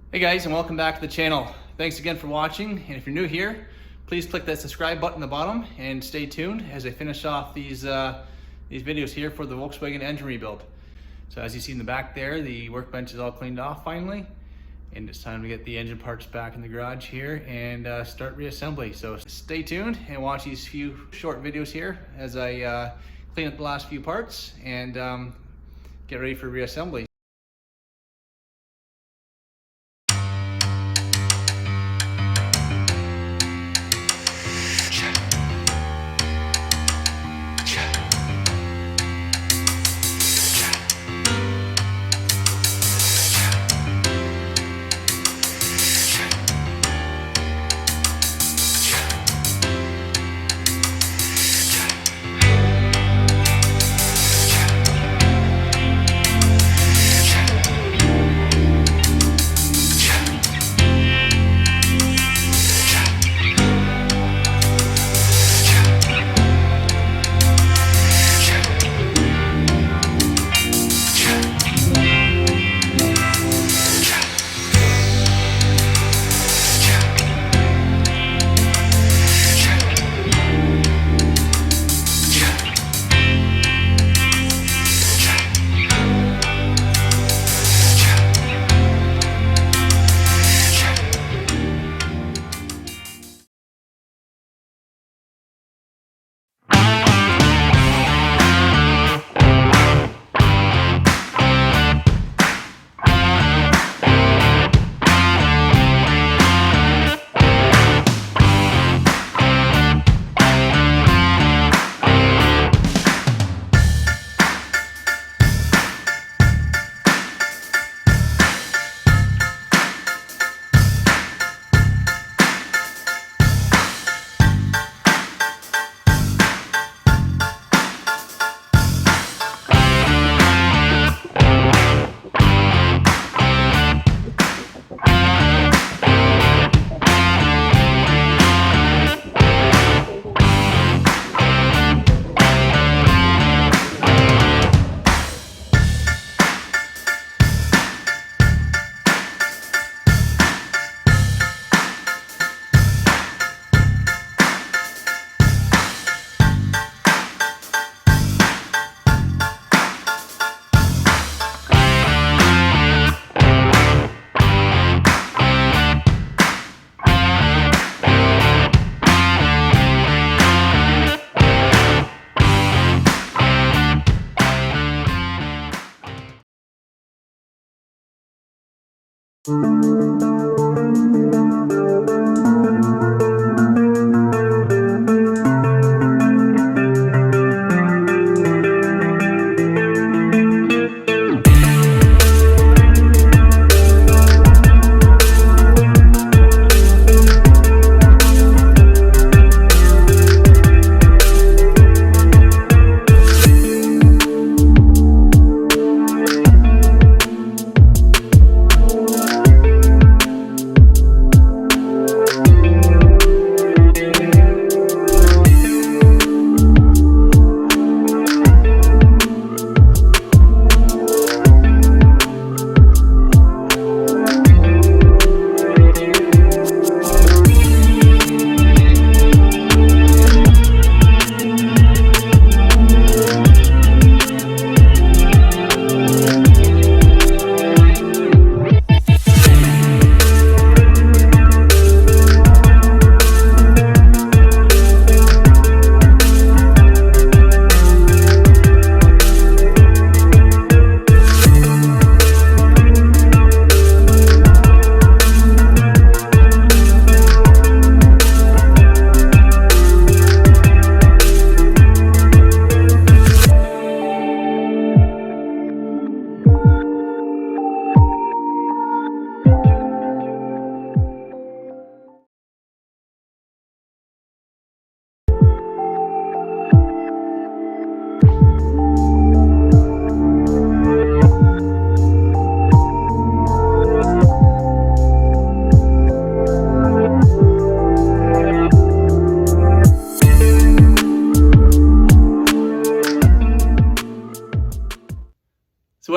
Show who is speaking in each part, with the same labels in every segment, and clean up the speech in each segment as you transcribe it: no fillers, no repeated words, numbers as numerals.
Speaker 1: Hey guys, and welcome back to the channel. Thanks again for watching, and if you're new here, please click that subscribe button at the bottom and stay tuned as I finish off these videos here for the Volkswagen engine rebuild. So as you see in the back there, the workbench is all cleaned off finally, and it's time to get the engine parts back in the garage here and start reassembly. So stay tuned and watch these few short videos here as I clean up the last few parts and get ready for reassembly.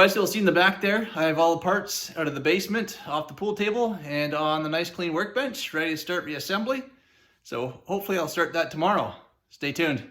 Speaker 1: as you'll see in the back there, I have all the parts out of the basement, off the pool table, and on the nice clean workbench, ready to start reassembly. So hopefully I'll start that tomorrow. Stay tuned.